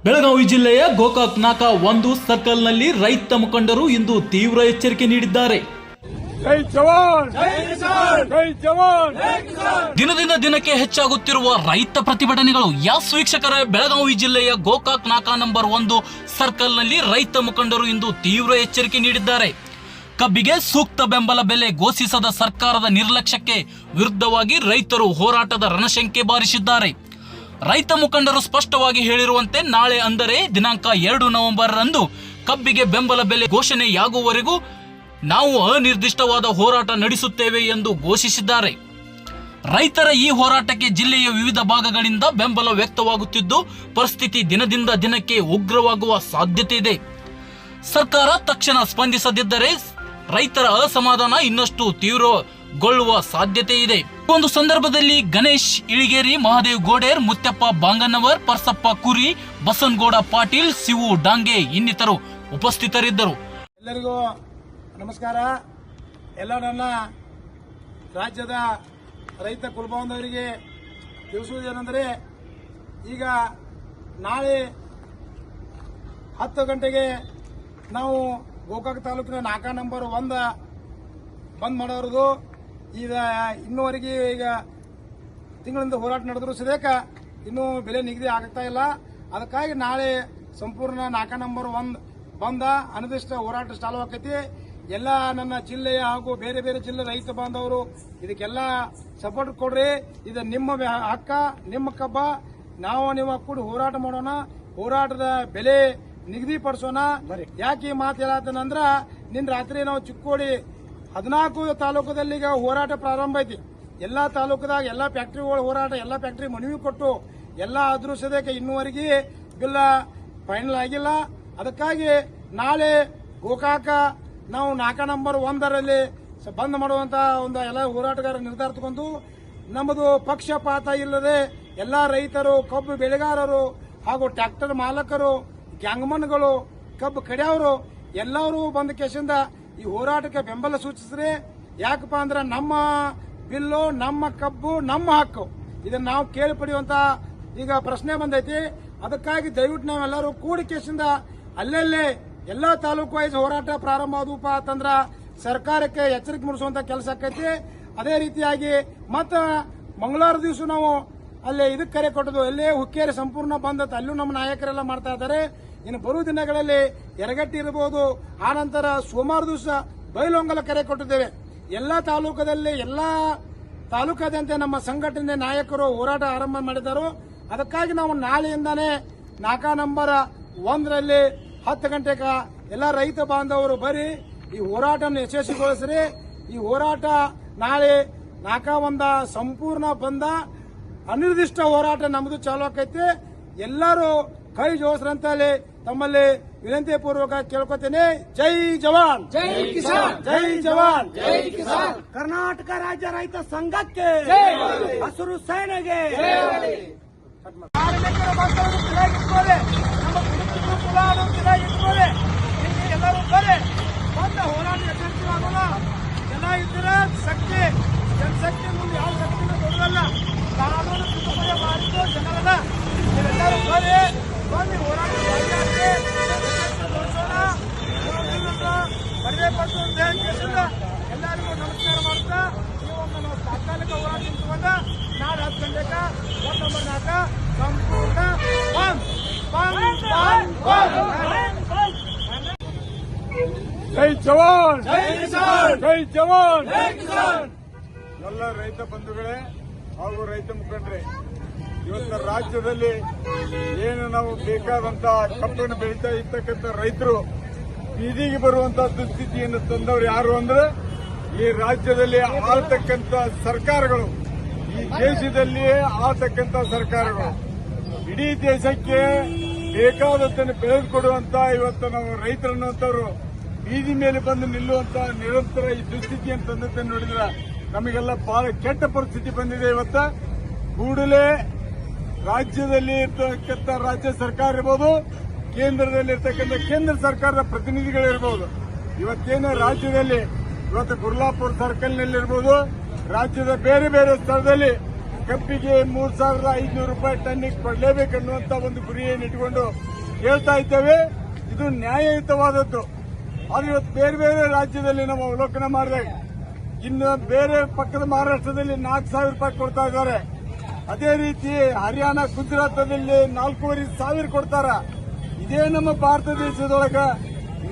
ಬೆಳಗಾವಿ ಜಿಲ್ಲೆಯ ಗೋಕಾಕ್ ನಾಕಾ 1 ಸರ್ಕಲ್ನಲ್ಲಿ ರೈತ ಮುಖಂಡರು ಇಂದು ತೀವ್ರ ಎಚ್ಚರಿಕೆ ನೀಡಿದ್ದಾರೆ. ದಿನದಿಂದ ದಿನಕ್ಕೆ ಹೆಚ್ಚಾಗುತ್ತಿರುವ ರೈತ ಪ್ರತಿಭಟನೆಗಳು. ಯಾಸ್ ವೀಕ್ಷಕರ, ಬೆಳಗಾವಿ ಜಿಲ್ಲೆಯ ಗೋಕಾಕ್ ನಾಕಾ ನಂಬರ್ 1 ಸರ್ಕಲ್ನಲ್ಲಿ ರೈತ ಮುಖಂಡರು ಇಂದು ತೀವ್ರ ಎಚ್ಚರಿಕೆ ನೀಡಿದ್ದಾರೆ. ಕಬ್ಬಿಗೆ ಸೂಕ್ತ ಬೆಂಬಲ ಬೆಲೆ ಘೋಷಿಸದ ಸರ್ಕಾರದ ನಿರ್ಲಕ್ಷ್ಯಕ್ಕೆ ವಿರುದ್ಧವಾಗಿ ರೈತರು ಹೋರಾಟದ ರಣಶಂಕೆ ಬಾರಿಸಿದ್ದಾರೆ. ರೈತ ಮುಖಂಡರು ಸ್ಪಷ್ಟವಾಗಿ ಹೇಳಿರುವಂತೆ ನಾಳೆ ಅಂದರೆ ದಿನಾಂಕ 2 ನವೆಂಬರ್ ರಂದು ಕಬ್ಬಿಗೆ ಬೆಂಬಲ ಬೆಲೆ ಘೋಷಣೆಯಾಗುವವರೆಗೂ ನಾವು ಅನಿರ್ದಿಷ್ಟವಾದ ಹೋರಾಟ ನಡೆಸುತ್ತೇವೆ ಎಂದು ಘೋಷಿಸಿದ್ದಾರೆ. ರೈತರ ಈ ಹೋರಾಟಕ್ಕೆ ಜಿಲ್ಲೆಯ ವಿವಿಧ ಭಾಗಗಳಿಂದ ಬೆಂಬಲ ವ್ಯಕ್ತವಾಗುತ್ತಿದ್ದು ಪರಿಸ್ಥಿತಿ ದಿನದಿಂದ ದಿನಕ್ಕೆ ಉಗ್ರವಾಗುವ ಸಾಧ್ಯತೆ ಇದೆ. ಸರ್ಕಾರ ತಕ್ಷಣ ಸ್ಪಂದಿಸದಿದ್ದರೆ ರೈತರ ಅಸಮಾಧಾನ ಇನ್ನಷ್ಟು ತೀವ್ರಗೊಳ್ಳುವ ಸಾಧ್ಯತೆ ಇದೆ. ಒಂದು ಸಂದರ್ಭದಲ್ಲಿ ಗಣೇಶ್ ಇಳಿಗೇರಿ, ಮಹಾದೇವ್ ಗೋಡೇರ್, ಮುತ್ತಪ್ಪ ಬಾಂಗನ್ನವರ್, ಪರ್ಸಪ್ಪ ಕುರಿ, ಬಸನಗೌಡ ಪಾಟೀಲ್, ಶಿವು ಡಾಂಗೆ ಇನ್ನಿತರು ಉಪಸ್ಥಿತರಿದ್ದರು. ಎಲ್ಲರಿಗೂ ನಮಸ್ಕಾರ. ಎಲ್ಲ ನನ್ನ ರಾಜ್ಯದ ರೈತ ಕುಲಬಾಂಧವರಿಗೆ ತಿಳಿಸುವುದೇನೆಂದರೆ, ಈಗ ನಾಳೆ 10 ಗಂಟೆಗೆ ನಾವು ಗೋಕಾಕ್ ತಾಲೂಕಿನ ನಾಕಾ ನಂಬರ್ 1 ಬಂದ್ ಮಾಡೋರದು. ಈಗ ಇನ್ನೂವರೆಗೆ ಈಗ ತಿಂಗಳಿಂದ ಹೋರಾಟ ನಡೆದ್ರು ಸದ್ಯಕ್ಕ ಇನ್ನೂ ಬೆಲೆ ನಿಗದಿ ಆಗ್ತಾ ಇಲ್ಲ. ಅದಕ್ಕಾಗಿ ನಾಳೆ ಸಂಪೂರ್ಣ ನಾಕಾ ನಂಬರ್ 1 ಬಂದ ಅನಿರ್ದಿಷ್ಟ ಹೋರಾಟ ಚಾಲು ಆಕೈತಿ. ಎಲ್ಲ ನನ್ನ ಜಿಲ್ಲೆಯ ಹಾಗೂ ಬೇರೆ ಬೇರೆ ಜಿಲ್ಲೆ ರೈತ ಬಾಂಧವರು ಇದಕ್ಕೆಲ್ಲ ಸಪೋರ್ಟ್ ಕೊಡ್ರಿ. ಇದು ನಿಮ್ಮ ಹಕ್ಕ, ನಿಮ್ಮ ಕಬ್ಬ. ನೀವು ಕೂಡಿ ಹೋರಾಟ ಮಾಡೋಣ, ಹೋರಾಟದ ಬೆಲೆ ನಿಗದಿಪಡಿಸೋಣ. ಯಾಕೆ ಈ ಮಾತು ಹೇಳತ್ತಂದ್ರ, ನಿನ್ನ ರಾತ್ರಿ ನಾವು ಚಿಕ್ಕೋಡಿ 14 ತಾಲೂಕದಲ್ಲಿ ಈಗ ಹೋರಾಟ ಪ್ರಾರಂಭ ಐತಿ. ಎಲ್ಲಾ ತಾಲೂಕದಾಗ ಎಲ್ಲಾ ಫ್ಯಾಕ್ಟರಿಗಳ ಹೋರಾಟ, ಎಲ್ಲಾ ಫ್ಯಾಕ್ಟರಿ ಮನವಿ ಕೊಟ್ಟು ಎಲ್ಲ ಆದ್ರೂ ಸದ್ಯಕ್ಕೆ ಇನ್ನೂವರೆಗೆ ಬಿಲ್ ಫೈನಲ್ ಆಗಿಲ್ಲ. ಅದಕ್ಕಾಗಿ ನಾಳೆ ಗೋಕಾಕ ನಾವು ನಾಕಾ ನಂಬರ್ 1ರಲ್ಲಿ ಬಂದ್ ಮಾಡುವಂತ ಒಂದು ಎಲ್ಲ ಹೋರಾಟಗಾರ ನಿರ್ಧಾರ ತಗೊಂಡು, ನಮ್ಮದು ಪಕ್ಷಪಾತ ಇಲ್ಲದೆ ಎಲ್ಲಾ ರೈತರು, ಕಬ್ಬು ಬೆಳೆಗಾರರು ಹಾಗೂ ಟ್ರ್ಯಾಕ್ಟರ್ ಮಾಲಕರು, ಗ್ಯಾಂಗ್ಮನ್ಗಳು, ಕಬ್ಬು ಕಡಿಯವರು ಎಲ್ಲರೂ ಬಂದ ಕೇಸಿಂದ ಈ ಹೋರಾಟಕ್ಕೆ ಬೆಂಬಲ ಸೂಚಿಸ್ರಿ. ಯಾಕಪ್ಪ ಅಂದ್ರೆ ನಮ್ಮ ಬಿಲ್ಲು, ನಮ್ಮ ಕಬ್ಬು, ನಮ್ಮ ಹಕ್ಕು, ಇದನ್ನ ನಾವು ಕೇಳಿ ಪಡೆಯುವಂತ ಈಗ ಪ್ರಶ್ನೆ ಬಂದೈತಿ. ಅದಕ್ಕಾಗಿ ದಯವಿಟ್ಟು ನಾವೆಲ್ಲರೂ ಕೂಡಿ ಕೇಸಿಂದ ಅಲ್ಲಲ್ಲೇ ಎಲ್ಲಾ ತಾಲೂಕು ವೈಸ್ ಹೋರಾಟ ಪ್ರಾರಂಭ ಆದೂಪ ಅಂತಂದ್ರ ಸರ್ಕಾರಕ್ಕೆ ಎಚ್ಚರಿಕೆ ಮೂಡಿಸುವಂತ ಕೆಲಸ ಆಕೈತಿ. ಅದೇ ರೀತಿಯಾಗಿ ಮತ್ತ ಮಂಗಳವಾರ ದಿವಸ ನಾವು ಅಲ್ಲಿ ಇದಕ್ಕೆ ಕರೆ ಕೊಟ್ಟದು, ಎಲ್ಲೇ ಹುಕ್ಕೇರಿ ಸಂಪೂರ್ಣ ಬಂದತ್, ಅಲ್ಲೂ ನಮ್ಮ ನಾಯಕರೆಲ್ಲ ಮಾಡ್ತಾ ಇದ್ದಾರೆ. ಇನ್ನು ಬರುವ ದಿನಗಳಲ್ಲಿ ಯರಗಟ್ಟಿ ಇರಬಹುದು. ಆ ನಂತರ ಸೋಮವಾರ ದಿವಸ ಬೈಲೊಂಗಲ ಕರೆ ಕೊಟ್ಟಿದ್ದೇವೆ. ಎಲ್ಲಾ ತಾಲೂಕದಲ್ಲಿ ಎಲ್ಲಾ ತಾಲೂಕಾದ್ಯಂತ ನಮ್ಮ ಸಂಘಟನೆ ನಾಯಕರು ಹೋರಾಟ ಆರಂಭ ಮಾಡಿದ್ದಾರೆ. ಅದಕ್ಕಾಗಿ ನಾವು ನಾಳೆಯಿಂದಾನೇ ನಾಕಾ ನಂಬರ್ 1ರಲ್ಲಿ 10 ಗಂಟೆಗೆ ಎಲ್ಲ ರೈತ ಬಾಂಧವರು ಬರೀ ಈ ಹೋರಾಟ ಯಶಸ್ವಿಗೊಳಿಸ್ರಿ. ಈ ಹೋರಾಟ ನಾಳೆ ನಾಕಾ 1 ಸಂಪೂರ್ಣ ಬಂದ ಅನಿರ್ದಿಷ್ಟ ಹೋರಾಟ ನಮ್ದು ಚಾಲು ಆಕೈತಿ. ಎಲ್ಲರೂ ಕೈ ಜೋಡಿಸ್ರಂತಲ್ಲಿ ತಮ್ಮಲ್ಲಿ ವಿನಂತಿ ಪೂರ್ವಕ ಕೇಳ್ಕೊತೇನೆ. ಜೈ ಜವಾನ್, ಜೈ ಕಿಸಾನ್, ಜೈ ಜವಾನ್, ಜೈ ಕಿಸಾನ್. ಕರ್ನಾಟಕ ರಾಜ್ಯ ರೈತ ಸಂಘಕ್ಕೆ, ಹಸಿರು ಸೇನೆಗೆ. ಕಾರ್ಮಿಕರ ಬಾಂಧವರು ಚೆನ್ನಾಗಿಟ್ಕೊಳ್ಳಿ, ನಮ್ಮ ಕುಟುಂಬ ಕುಲಾನು ಚೆನ್ನಾಗಿಟ್ಕೊಳ್ಳಿ. ಎಲ್ಲರೂ ಬರೇ ಬಂದ ಹೋರಾಟ ಯಶಸ್ವಿಯಾಗೋಣ. ಜನ ಇದ್ರೆ ಶಕ್ತಿ, ಜನಶಕ್ತಿ ಮುಂದೆ ಯಾವ ಶಕ್ತಿನೂ ದೊಡ್ಡದಲ್ಲ. ಕಾನೂನು ತಿದ್ದುಪಡಿ ಮಾಡಿದ್ದು ಜನರಲ್ಲ. ನೀವೆಲ್ಲರೂ ಬರೀ ಬಂದು ಹೋರಾಟ ಬರಬೇಕಂತ ಎಲ್ಲರಿಗೂ ನಮಸ್ಕಾರ ಮಾಡ್ತಾ ಈ ಒಂದು ನಾವು ತಾತ್ಕಾಲಿಕ ಹೋರಾಟ ನಿಂತುಕೊಂಡ ನಾಳೆ 10 ಗಂಟೆಗೆ 1 ನಂಬರ್ 4 ಸಂಪೂರ್ಣ ಬಂದ್. ಜೈ ಜವಾನ್, ಜೈ ಕಿಸಾನ್, ಜೈ ಜವಾನ್, ಜೈ ಕಿಸಾನ್. ಎಲ್ಲ ರೈತ ಬಂಧುಗಳೇ ಹಾಗೂ ರೈತ ಮುಖಂಡರೇ, ಇವತ್ತು ರಾಜ್ಯದಲ್ಲಿ ಏನು ನಾವು ಬೇಕಾದಂತ ಕಬ್ಬನ್ನು ಬೆಳೀತಾ ಇರ್ತಕ್ಕಂಥ ರೈತರು ಬೀದಿಗೆ ಬರುವಂತಹ ದುಸ್ಥಿತಿಯನ್ನು ತಂದವರು ಯಾರು ಅಂದ್ರೆ ಈ ರಾಜ್ಯದಲ್ಲಿ ಆಳ್ತಕ್ಕಂಥ ಸರ್ಕಾರಗಳು, ಈ ದೇಶದಲ್ಲಿಯೇ ಆಳ್ತಕ್ಕಂಥ ಸರ್ಕಾರಗಳು. ಇಡೀ ದೇಶಕ್ಕೆ ಬೇಕಾದದ್ದನ್ನು ಬೆಳೆದುಕೊಡುವಂತ ಇವತ್ತು ನಾವು ರೈತರನ್ನುವಂತವರು ಬೀದಿ ಮೇಲೆ ಬಂದು ನಿಲ್ಲುವಂತ ನಿರಂತರ ಈ ದುಸ್ಥಿತಿಯನ್ನು ತಂದದ್ದನ್ನು ನೋಡಿದ್ರೆ ನಮಗೆಲ್ಲ ಬಹಳ ಕೆಟ್ಟ ಪರಿಸ್ಥಿತಿ ಬಂದಿದೆ. ಇವತ್ತ ಕೂಡಲೇ ರಾಜ್ಯದಲ್ಲಿ ಇರ್ತಕ್ಕಂಥ ರಾಜ್ಯ ಸರ್ಕಾರ ಇರ್ಬೋದು, ಕೇಂದ್ರದಲ್ಲಿ ಇರ್ತಕ್ಕಂಥ ಕೇಂದ್ರ ಸರ್ಕಾರದ ಪ್ರತಿನಿಧಿಗಳಿರ್ಬೋದು, ಇವತ್ತೇನು ರಾಜ್ಯದಲ್ಲಿ ಇವತ್ತು ಗುರ್ಲಾಪುರ ಸರ್ಕಲ್ನಲ್ಲಿರ್ಬೋದು, ರಾಜ್ಯದ ಬೇರೆ ಬೇರೆ ಸ್ಥಳದಲ್ಲಿ ಕಬ್ಬಿಗೆ 3,500 ರೂಪಾಯಿ ಟನ್ನಿಗೆ ಕೊಡಲೇಬೇಕನ್ನುವಂತ ಒಂದು ಗುರಿಯನ್ನು ಇಟ್ಟುಕೊಂಡು ಹೇಳ್ತಾ ಇದ್ದೇವೆ. ಇದು ನ್ಯಾಯಯುತವಾದದ್ದು. ಆದ್ರೆ ಇವತ್ತು ಬೇರೆ ಬೇರೆ ರಾಜ್ಯದಲ್ಲಿ ನಾವು ಅವಲೋಕನ ಮಾಡಿದಾಗ ಇನ್ನು ಬೇರೆ ಪಕ್ಕದ ಮಹಾರಾಷ್ಟ್ರದಲ್ಲಿ 4,000 ರೂಪಾಯಿ ಕೊಡ್ತಾ ಇದ್ದಾರೆ. ಅದೇ ರೀತಿ ಹರಿಯಾಣ, ಗುಜರಾತದಲ್ಲಿ 4,500 ಕೊಡ್ತಾರ. ಇದೇ ನಮ್ಮ ಭಾರತ ದೇಶದೊಳಗ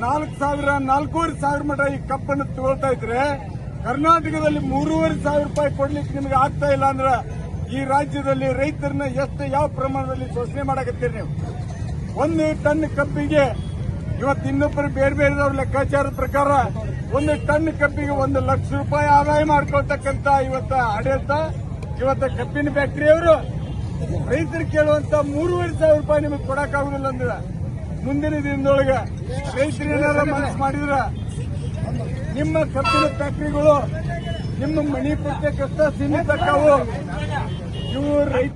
4,000 ಮಟ ಈ ಕಬ್ಬನ್ನು ತಗೊಳ್ತಾ ಇದ್ರೆ ಕರ್ನಾಟಕದಲ್ಲಿ 3,500 ರೂಪಾಯಿ ಕೊಡ್ಲಿಕ್ಕೆ ನಿಮಗೆ ಆಗ್ತಾ ಇಲ್ಲ ಅಂದ್ರೆ ಈ ರಾಜ್ಯದಲ್ಲಿ ರೈತರನ್ನ ಯಾವ ಪ್ರಮಾಣದಲ್ಲಿ ಶೋಷಣೆ ಮಾಡಕತ್ತೀರಿ ನೀವು? 1 ಟನ್ ಕಬ್ಬಿಗೆ ಇವತ್ತು ಇನ್ನೊಬ್ಬರು ಬೇರೆ ಬೇರೆದವ್ರ ಲೆಕ್ಕಾಚಾರದ ಪ್ರಕಾರ 1 ಟನ್ ಕಬ್ಬಿಗೆ 1 ಲಕ್ಷ ರೂಪಾಯಿ ಆದಾಯ ಮಾಡ್ಕೊಳ್ತಕ್ಕಂತ ಇವತ್ತ ಆಡಳಿತ, ಇವತ್ತ ಕಬ್ಬಿನ ಫ್ಯಾಕ್ಟರಿಯವರು ರೈತರು ಕೇಳುವಂತ 3,500 ರೂಪಾಯಿ ನಿಮಗೆ ಕೊಡಕ್ಕಾಗುದಿಲ್ಲ ಅಂದ್ರೆ ಮುಂದಿನ ದಿನದೊಳಗೆ ರೈತರು ಏನಾರ ಮನಸ್ಸು ಮಾಡಿದ್ರ ನಿಮ್ಮ ಕಬ್ಬಿನ ಫ್ಯಾಕ್ಟರಿಗಳು ನಿಮ್ಮ ಮಣಿಪುರಕ್ಕೆ ಕಷ್ಟ ಸೀಮಿತಕ್ಕಾವು. ಇವು ರೈತ